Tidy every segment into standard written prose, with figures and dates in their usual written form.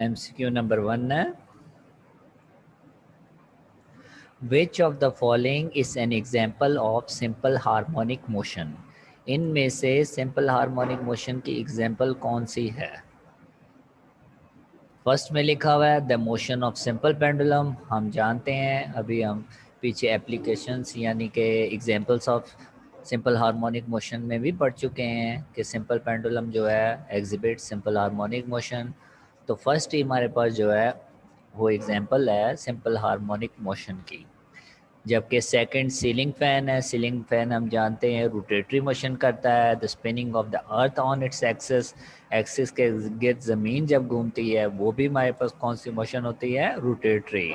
MCQ number 1 है, विच of the following is an example of simple harmonic motion. इनमें से simple harmonic motion की example कौन सी है? फर्स्ट में लिखा हुआ है the motion of simple pendulum. हम जानते हैं, अभी हम पीछे एप्लीकेशंस यानी कि examples of simple harmonic motion में भी पढ़ चुके हैं कि सिंपल पेंडुलम जो है एग्जिबिट सिंपल हार्मोनिक मोशन। तो फर्स्ट ही हमारे पास जो है वो एग्जांपल है सिंपल हार्मोनिक मोशन की। जबकि सेकंड सीलिंग फैन है। सीलिंग फैन हम जानते हैं रोटेटरी मोशन करता है, the spinning of the earth on its axis. Axis के गिर्द ज़मीन जब घूमती है वो भी हमारे पास कौन सी मोशन होती है? Rotatory.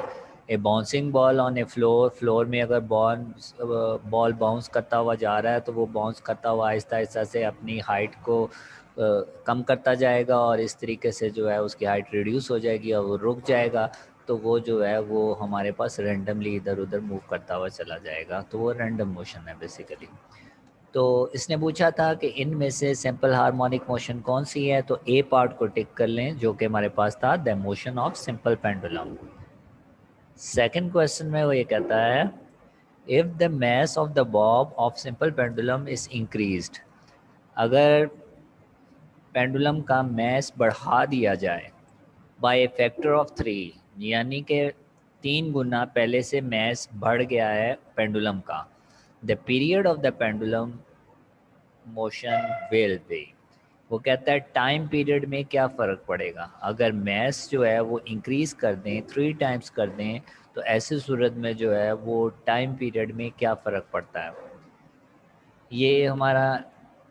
A bouncing ball on a floor, floor में अगर बॉल बाउंस करता हुआ जा रहा है तो वो बाउंस करता हुआ आहिस्ता आहिस्ता से अपनी हाइट को कम करता जाएगा और इस तरीके से जो है उसकी हाइट रिड्यूस हो जाएगी और वो रुक जाएगा। तो वो जो है वो हमारे पास रैंडमली इधर उधर मूव करता हुआ चला जाएगा, तो वो रैंडम मोशन है बेसिकली। तो इसने पूछा था कि इनमें से सिंपल हार्मोनिक मोशन कौन सी है, तो ए पार्ट को टिक कर लें जो कि हमारे पास था the motion of simple pendulum. Second question में वो ये कहता है if the mass of the Bob of simple pendulum is increased. अगर पेंडुलम का मास बढ़ा दिया जाए बाय ए फैक्टर ऑफ 3, यानी कि 3 गुना पहले से मास बढ़ गया है पेंडुलम का, the period of the pendulum motion will be. वो कहता है टाइम पीरियड में क्या फ़र्क पड़ेगा अगर मास जो है वो इंक्रीज़ कर दें, 3 टाइम्स कर दें, तो ऐसी सूरत में जो है वो टाइम पीरियड में क्या फ़र्क पड़ता है। ये हमारा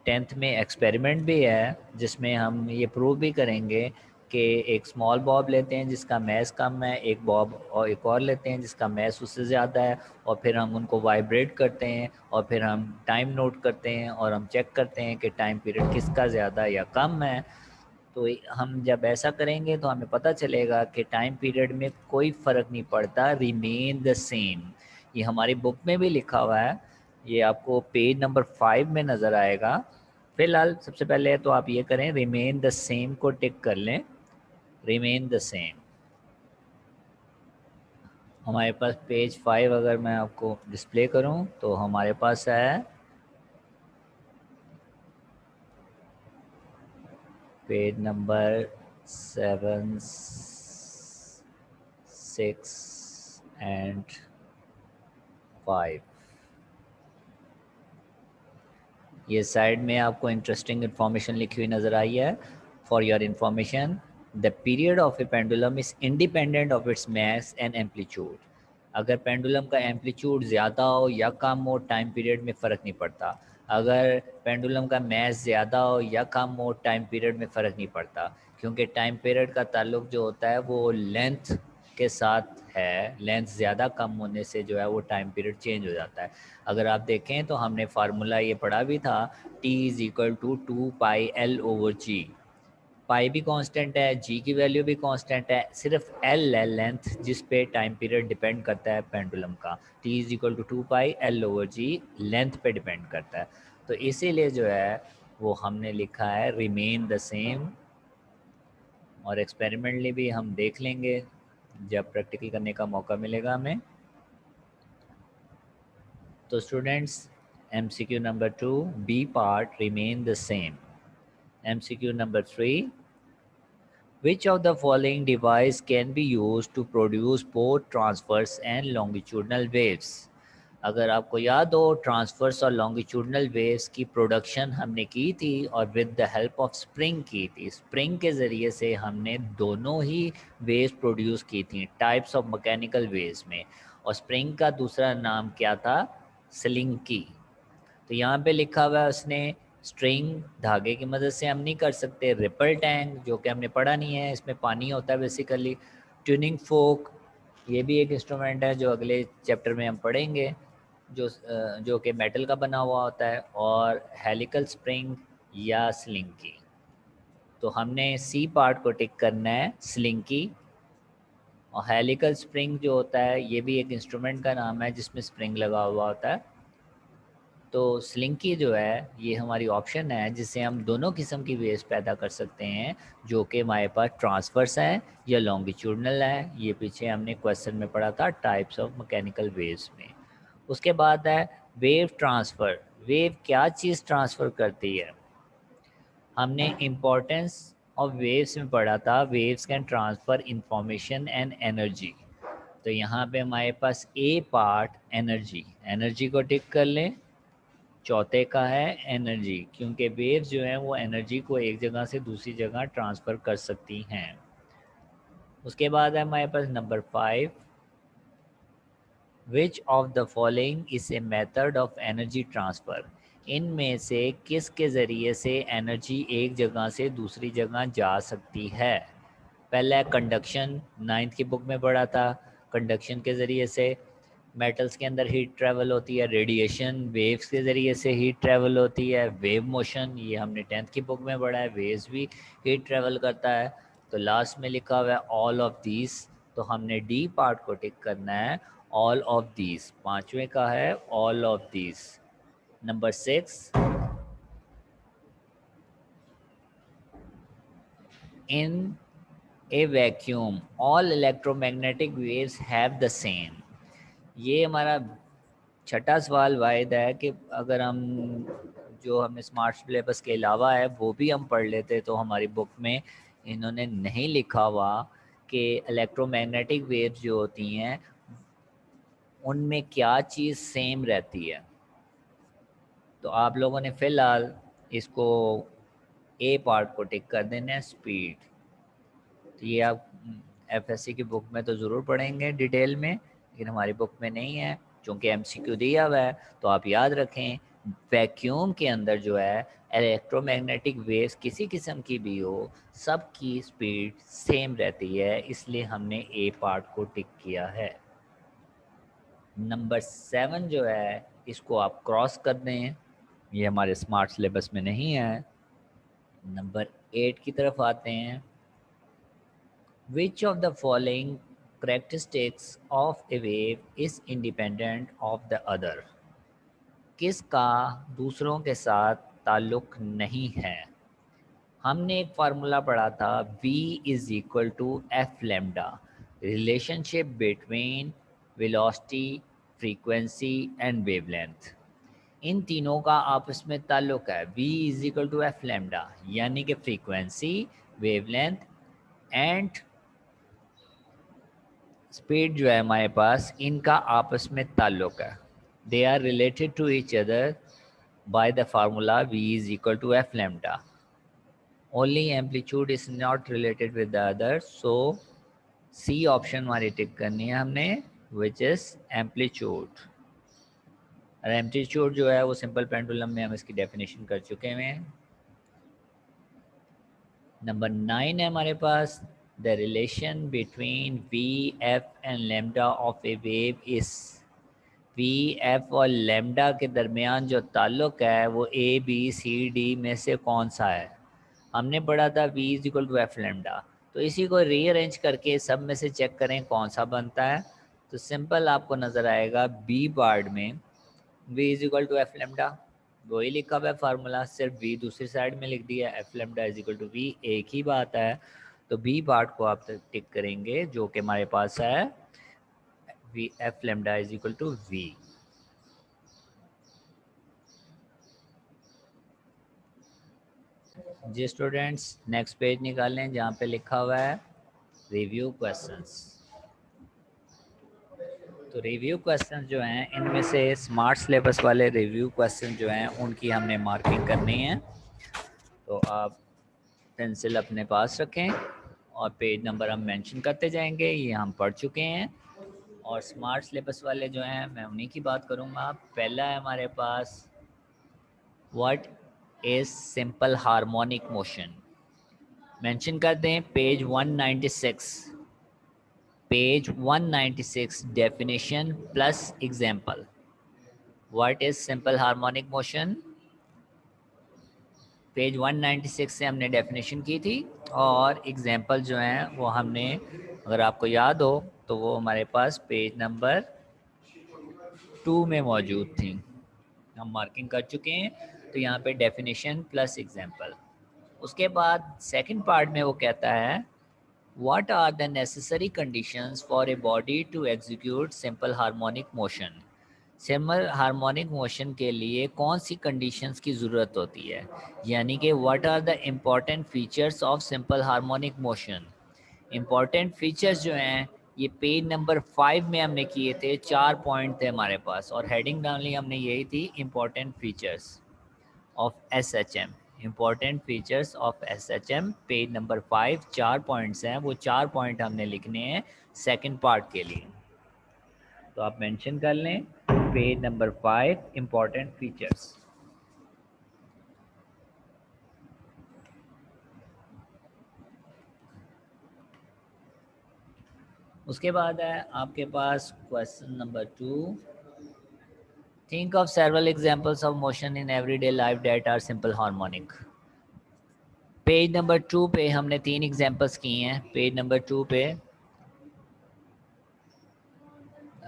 10th में एक्सपेरिमेंट भी है जिसमें हम ये प्रूव भी करेंगे कि एक स्मॉल बॉब लेते हैं जिसका मैस कम है, एक बॉब और एक और लेते हैं जिसका मैस उससे ज़्यादा है, और फिर हम उनको वाइब्रेट करते हैं और फिर हम टाइम नोट करते हैं और हम चेक करते हैं कि टाइम पीरियड किसका ज़्यादा या कम है। तो हम जब ऐसा करेंगे तो हमें पता चलेगा कि टाइम पीरियड में कोई फ़र्क नहीं पड़ता, रिमेन द सेम। ये हमारी बुक में भी लिखा हुआ है, ये आपको पेज नंबर 5 में नज़र आएगा। फ़िलहाल सबसे पहले तो आप ये करें, रिमेन द सेम को टिक कर लें, रिमेन द सेम। हमारे पास पेज 5 अगर मैं आपको डिस्प्ले करूं तो हमारे पास है पेज नंबर 7, 6 एंड 5। ये साइड में आपको इंटरेस्टिंग इन्फॉर्मेशन लिखी हुई नज़र आई है। For your information, the period of a pendulum is independent of its mass and amplitude. अगर पेंडुलम का एम्पलीट्यूड ज़्यादा हो या कम हो, टाइम पीरियड में फ़र्क नहीं पड़ता। अगर पेंडुलम का मैस ज़्यादा हो या कम हो, टाइम पीरियड में फ़र्क नहीं पड़ता, क्योंकि टाइम पीरियड का ताल्लुक जो होता है वो लेंथ के साथ है। लेंथ ज़्यादा कम होने से जो है वो टाइम पीरियड चेंज हो जाता है। अगर आप देखें तो हमने फार्मूला ये पढ़ा भी था, T is equal to 2πL/G। Pi भी कांस्टेंट है, जी की वैल्यू भी कांस्टेंट है, सिर्फ एल है लेंथ जिस पे टाइम पीरियड डिपेंड करता है पेंडुलम का। T is equal to 2πL/G length पे डिपेंड करता है। तो इसीलिए जो है वो हमने लिखा है रिमेन द सेम, और एक्सपेरिमेंटली भी हम देख लेंगे जब प्रैक्टिकल करने का मौका मिलेगा हमें। तो students, MCQ number 2 B part remain the same. MCQ number 3, which of the following device can be used to produce both transverse and longitudinal waves? अगर आपको याद हो, ट्रांसवर्स और लॉन्गिट्यूडनल वेव्स की प्रोडक्शन हमने की थी और with the help of spring की थी। स्प्रिंग के ज़रिए से हमने दोनों ही वेव्स प्रोड्यूस की थी टाइप्स ऑफ मैकेनिकल वेव्स में, और स्प्रिंग का दूसरा नाम क्या था? स्लिंकी। तो यहाँ पे लिखा हुआ है उसने स्ट्रिंग, धागे की मदद से हम नहीं कर सकते। रिपल टैंक जो कि हमने पढ़ा नहीं है, इसमें पानी होता है बेसिकली। ट्यूनिंग फोक, ये भी एक इंस्ट्रूमेंट है जो अगले चैप्टर में हम पढ़ेंगे, जो कि मेटल का बना हुआ होता है। और हेलिकल स्प्रिंग या स्लिंकी। तो हमने सी पार्ट को टिक करना है, स्लिंकी। और हेलिकल स्प्रिंग जो होता है ये भी एक इंस्ट्रूमेंट का नाम है जिसमें स्प्रिंग लगा हुआ होता है। तो स्लिंकी जो है ये हमारी ऑप्शन है जिससे हम दोनों किस्म की वेव्स पैदा कर सकते हैं, जो कि हमारे पास ट्रांसवर्स हैं या लॉन्गिट्यूडनल है। ये पीछे हमने क्वेश्चन में पढ़ा था टाइप्स ऑफ मैकेनिकल वेव्स में। उसके बाद है वेव ट्रांसफ़र। वेव क्या चीज़ ट्रांसफ़र करती है? हमने इम्पोर्टेंस ऑफ वेव्स में पढ़ा था, waves can transfer information and energy. तो यहाँ पे हमारे पास ए पार्ट एनर्जी, एनर्जी को टिक कर लें। चौथे का है एनर्जी, क्योंकि वेव्स जो हैं वो एनर्जी को एक जगह से दूसरी जगह ट्रांसफ़र कर सकती हैं। उसके बाद है हमारे पास number 5, which of the following is a method of energy transfer. इनमें से किस के ज़रिए से एनर्जी एक जगह से दूसरी जगह जा सकती है? पहला है कंडक्शन, 9th की बुक में पढ़ा था। कंडक्शन के ज़रिए से मेटल्स के अंदर हीट ट्रैवल होती है। रेडिएशन, वेव्स के ज़रिए से हीट ट्रैवल होती है। वेव मोशन, ये हमने 10th की बुक में पढ़ा है, वेव्स भी हीट ट्रैवल करता है। तो लास्ट में लिखा हुआ है ऑल ऑफ दीज, तो हमने डी पार्ट को टिक करना है, ऑल ऑफ दीज। पांचवें का है all of these. Number 6, in A vacuum all electromagnetic waves have the same. ये हमारा छठा सवाल वाहिद है कि अगर हम जो हमने स्मार्ट सिलेबस के अलावा है वो भी हम पढ़ लेते तो हमारी बुक में इन्होंने नहीं लिखा हुआ कि इलेक्ट्रोमैग्नेटिक वेव्स जो होती हैं उनमें क्या चीज़ सेम रहती है। तो आप लोगों ने फ़िलहाल इसको ए पार्ट को टिक कर देना है, स्पीड। तो ये आप एफएससी की बुक में तो ज़रूर पढ़ेंगे डिटेल में, लेकिन हमारी बुक में नहीं है। चूँकि एमसीक्यू दिया हुआ है तो आप याद रखें, वैक्यूम के अंदर जो है इलेक्ट्रोमैग्नेटिक वेव्स किसी किस्म की भी हो, सबकी स्पीड सेम रहती है, इसलिए हमने ए पार्ट को टिक किया है। नंबर 7 जो है इसको आप क्रॉस कर दें, ये हमारे स्मार्ट सिलेबस में नहीं है। नंबर 8 की तरफ आते हैं। Which of the following characteristics of a wave is independent of the other? किसका दूसरों के साथ ताल्लुक़ नहीं है? हमने एक फार्मूला पढ़ा था, V is equal to F lambda, relationship between velocity, frequency and wavelength. इन तीनों का आपस में ताल्लुक़ है, V is equal to F lambda, यानी कि फ्रीक्वेंसी, वेवलेंथ एंड स्पीड जो है हमारे पास, इनका आपस में ताल्लुक़ है। They are related to each other by the formula V is equal to F lambda. Only amplitude is not related with the other, so C option हमारी टिक करनी है हमने, विच इज़ एम्पलीट्यूड। और एम्पलीट्यूड जो है वो simple pendulum में हम इसकी डेफिनेशन कर चुके हैं। नंबर 9 है हमारे पास, the relation between V F and lambda of a wave is. V F और लेमडा के दरमियान जो ताल्लुक़ है वो ए बी सी डी में से कौन सा है? हमने पढ़ा था V is equal to F lambda, तो इसी को रीअरेंज करके सब में से चेक करें कौन सा बनता है। तो सिंपल आपको नज़र आएगा बी पार्ट में V is equal to F lambda, वही लिखा हुआ है फार्मूला, सिर्फ वी दूसरी साइड में लिख दिया, F lambda is equal to V, एक ही बात है। तो बी पार्ट को आप टिक करेंगे जो कि हमारे पास है, V F lambda is equal to V. जी स्टूडेंट्स, नेक्स्ट पेज निकालें जहाँ पे लिखा हुआ है रिव्यू क्वेश्चंस। तो रिव्यू क्वेश्चन जो हैं इनमें से स्मार्ट सिलेबस वाले रिव्यू क्वेश्चन जो हैं उनकी हमने मार्किंग करनी है। तो आप पेंसिल अपने पास रखें और पेज नंबर हम मेंशन करते जाएंगे, ये हम पढ़ चुके हैं। और स्मार्ट सिलेबस वाले जो हैं मैं उन्हीं की बात करूँगा। पहला है हमारे पास, what is simple harmonic motion. Mention कर दें page 196, page 196 definition plus example. What is simple harmonic motion, page 196 से हमने डेफिनेशन की थी और एग्जाम्पल जो हैं वो हमने, अगर आपको याद हो तो वो हमारे पास पेज नंबर 2 में मौजूद थी। हम मार्किंग कर चुके हैं, तो यहाँ पे डेफिनेशन प्लस एग्जाम्पल। उसके बाद सेकंड पार्ट में वो कहता है what are the necessary conditions for a body to execute simple harmonic motion. Simple harmonic motion के लिए कौन सी कंडीशंस की ज़रूरत होती है, यानी कि what are the important features of simple harmonic motion. Important features जो हैं ये पेज नंबर 5 में हमने किए थे, 4 पॉइंट थे हमारे पास, और हेडिंग डालनी हमने यही थी, important features of S H M. Important features of S H M page number 5, 4 points हैं, वो 4 पॉइंट हमने लिखने हैं सेकेंड पार्ट के लिए। तो आप मेंशन कर लें पेज नंबर 5 इम्पॉर्टेंट फीचर्स। उसके बाद है आपके पास question number 2, think of several examples of motion in everyday life that are simple harmonic. Page number 2 पे हमने 3 एग्जांपल्स किए हैं। पेज नंबर 2 पे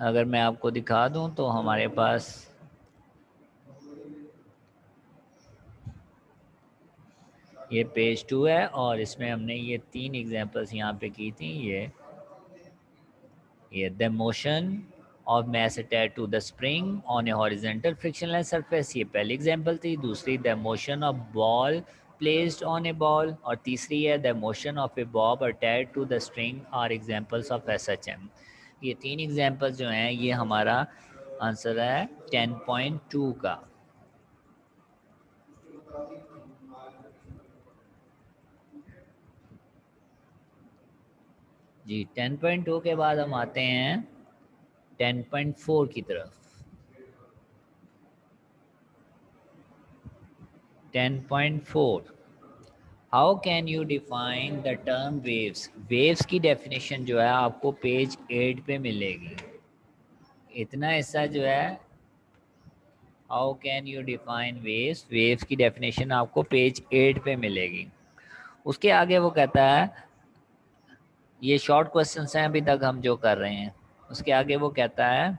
अगर मैं आपको दिखा दूं तो हमारे पास ये पेज 2 है, और इसमें हमने ये 3 एग्जांपल्स यहाँ पे की थी। ये the motion of mass attached to the spring on a horizontal frictionless surface, ये पहली एग्जांपल थी। दूसरी the motion of ball placed on a ball, और तीसरी है the motion of A Bob attached to the string are examples of SHM। ये 3 examples जो हैं ये हमारा आंसर है 10.2 का। जी 10.2 के बाद हम आते हैं 10.4 की तरफ। 10.4 how can you define the term waves. Waves की डेफिनेशन जो है आपको पेज 8 पे मिलेगी। इतना हिस्सा जो है how can you define waves, waves की डेफिनेशन आपको पेज 8 पे मिलेगी। उसके आगे वो कहता है, ये शॉर्ट क्वेश्चंस हैं अभी तक हम जो कर रहे हैं। उसके आगे वो कहता है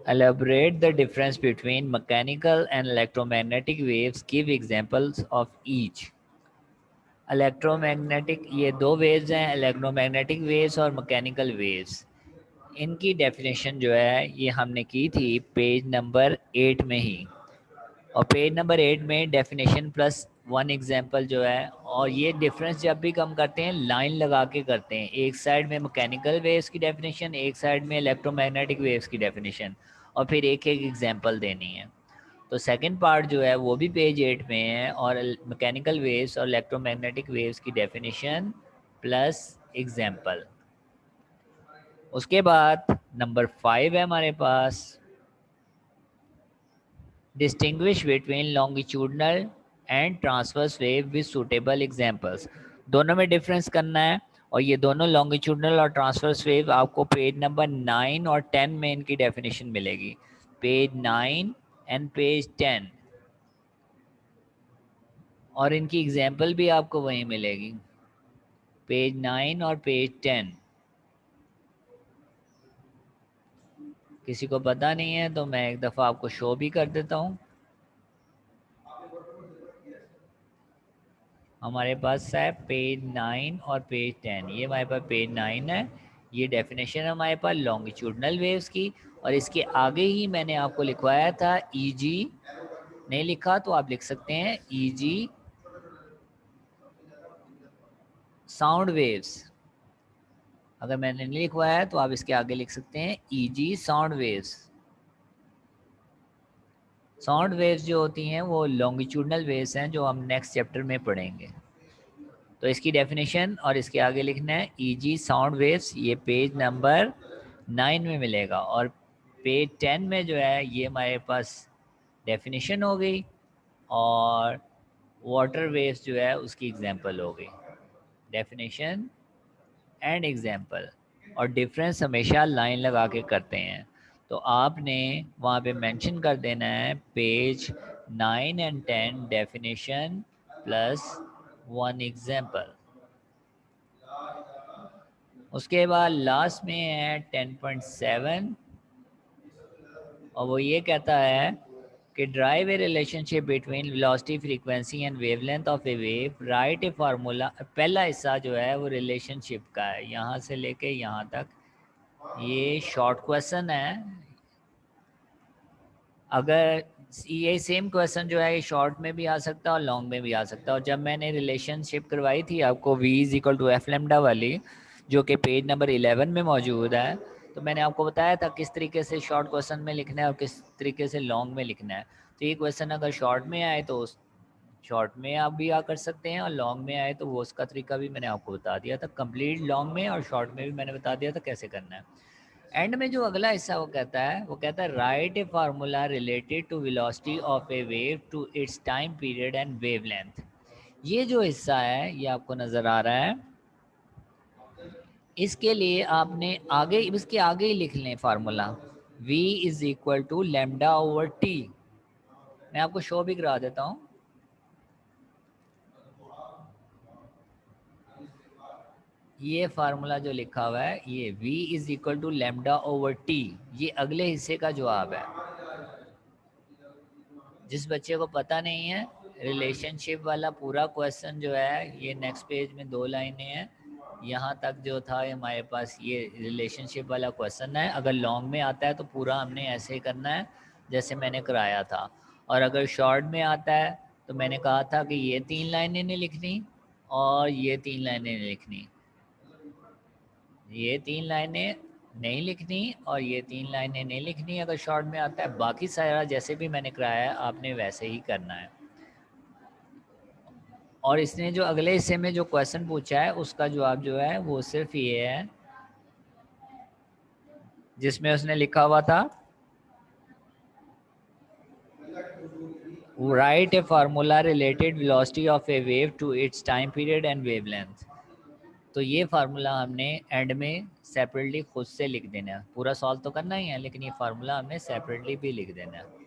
elaborate the difference between mechanical and electromagnetic waves, give examples of each। Electromagnetic, ये दो वेव्स हैं, इलेक्ट्रोमैग्नेटिक वेव्स और मैकेनिकल वेव्स। इनकी डेफिनेशन जो है ये हमने की थी पेज नंबर 8 में ही, और पेज नंबर 8 में डेफिनेशन प्लस 1 एग्जांपल जो है। और ये डिफरेंस जब भी हम करते हैं लाइन लगा के करते हैं, एक साइड में मैकेनिकल वेव्स की डेफिनेशन, एक साइड में इलेक्ट्रोमैग्नेटिक वेव्स की डेफिनेशन, और फिर एक एक एग्जांपल देनी है। तो सेकंड पार्ट जो है वो भी पेज 8 में है, और मैकेनिकल वेव्स और इलेक्ट्रोमैग्नेटिक वेव्स की डेफिनेशन प्लस एग्जांपल। उसके बाद नंबर 5 है हमारे पास, distinguish between longitudinal and transverse wave with suitable examples. दोनों में डिफरेंस करना है, और ये दोनों लॉन्गिट्यूडनल और ट्रांसवर्स वेव आपको पेज नंबर 9 और 10 में इनकी डेफिनेशन मिलेगी। पेज 9 एंड पेज 10, और इनकी एग्जाम्पल भी आपको वहीं मिलेगी, पेज 9 और पेज 10। किसी को पता नहीं है तो मैं एक दफ़ा आपको शो भी कर देता हूँ। हमारे पास है पेज 9 और पेज 10। ये हमारे पास पेज 9 है, ये डेफिनेशन है हमारे पास लॉन्गिट्यूडनल वेव्स की, और इसके आगे ही मैंने आपको लिखवाया था ईजी। नहीं लिखा तो आप लिख सकते हैं ईजी साउंड वेव्स। अगर मैंने नहीं लिखवाया है तो आप इसके आगे लिख सकते हैं easy sound waves. Sound waves जो होती हैं वो लॉन्गिट्यूडनल वेव्स हैं, जो हम नेक्स्ट चैप्टर में पढ़ेंगे। तो इसकी डेफिनेशन और इसके आगे लिखना है ईजी साउंड वेव्स, ये पेज नंबर 9 में मिलेगा। और पेज 10 में जो है ये हमारे पास डेफिनेशन हो गई, और वाटर वेव्स जो है उसकी एग्जांपल हो गई। डेफिनेशन एंड एग्जांपल, और डिफरेंस हमेशा लाइन लगा के करते हैं। तो आपने वहाँ पे मेंशन कर देना है page 9 and 10 definition plus 1 example. उसके बाद लास्ट में है 10.7, और वो ये कहता है कि drive A relationship between velocity frequency and wavelength of a wave, right a formula. पहला हिस्सा जो है वो रिलेशनशिप का है, यहाँ से लेके यहाँ तक ये शॉर्ट क्वेश्चन है। अगर ये सेम क्वेश्चन जो है ये शॉर्ट में भी आ सकता है और लॉन्ग में भी आ सकता है। और जब मैंने रिलेशनशिप करवाई थी आपको v is equal to F lambda वाली, जो कि पेज नंबर 11 में मौजूद है, तो मैंने आपको बताया था किस तरीके से शॉर्ट क्वेश्चन में लिखना है और किस तरीके से लॉन्ग में लिखना है। तो ये क्वेश्चन अगर शॉर्ट में आए तो शॉर्ट में आप भी आ कर सकते हैं, और लॉन्ग में आए तो वो उसका तरीका भी मैंने आपको बता दिया था कंप्लीट लॉन्ग में, और शॉर्ट में भी मैंने बता दिया था कैसे करना है। एंड में जो अगला हिस्सा वो कहता है write a formula related to velocity of a wave to its time period and wavelength. ये जो हिस्सा है ये आपको नज़र आ रहा है, इसके लिए आपने आगे इसके आगे ही लिख लें formula v is equal to lambda over T. मैं आपको शो भी करा देता हूँ। ये फार्मूला जो लिखा हुआ है ये v is equal to lambda over T, ये अगले हिस्से का जवाब है। जिस बच्चे को पता नहीं है, रिलेशनशिप वाला पूरा क्वेश्चन जो है ये नेक्स्ट पेज में 2 लाइनें हैं, यहाँ तक जो था हमारे पास ये रिलेशनशिप वाला क्वेश्चन है। अगर लॉन्ग में आता है तो पूरा हमने ऐसे ही करना है जैसे मैंने कराया था, और अगर शॉर्ट में आता है तो मैंने कहा था कि ये 3 लाइनें नहीं लिखनी और ये 3 लाइनें नहीं लिखनी, ये 3 लाइनें नहीं लिखनी और ये 3 लाइनें नहीं लिखनी अगर शॉर्ट में आता है। बाकी सारा जैसे भी मैंने कराया है आपने वैसे ही करना है। और इसने जो अगले हिस्से में जो क्वेश्चन पूछा है उसका जवाब जो है वो सिर्फ ये है, जिसमें उसने लिखा हुआ था write a formula related velocity of a wave to its time period and wavelength. तो ये फार्मूला हमने एंड में सेपरेटली खुद से लिख देना है। पूरा सॉल्व तो करना ही है लेकिन ये फार्मूला हमने सेपरेटली भी लिख देना है।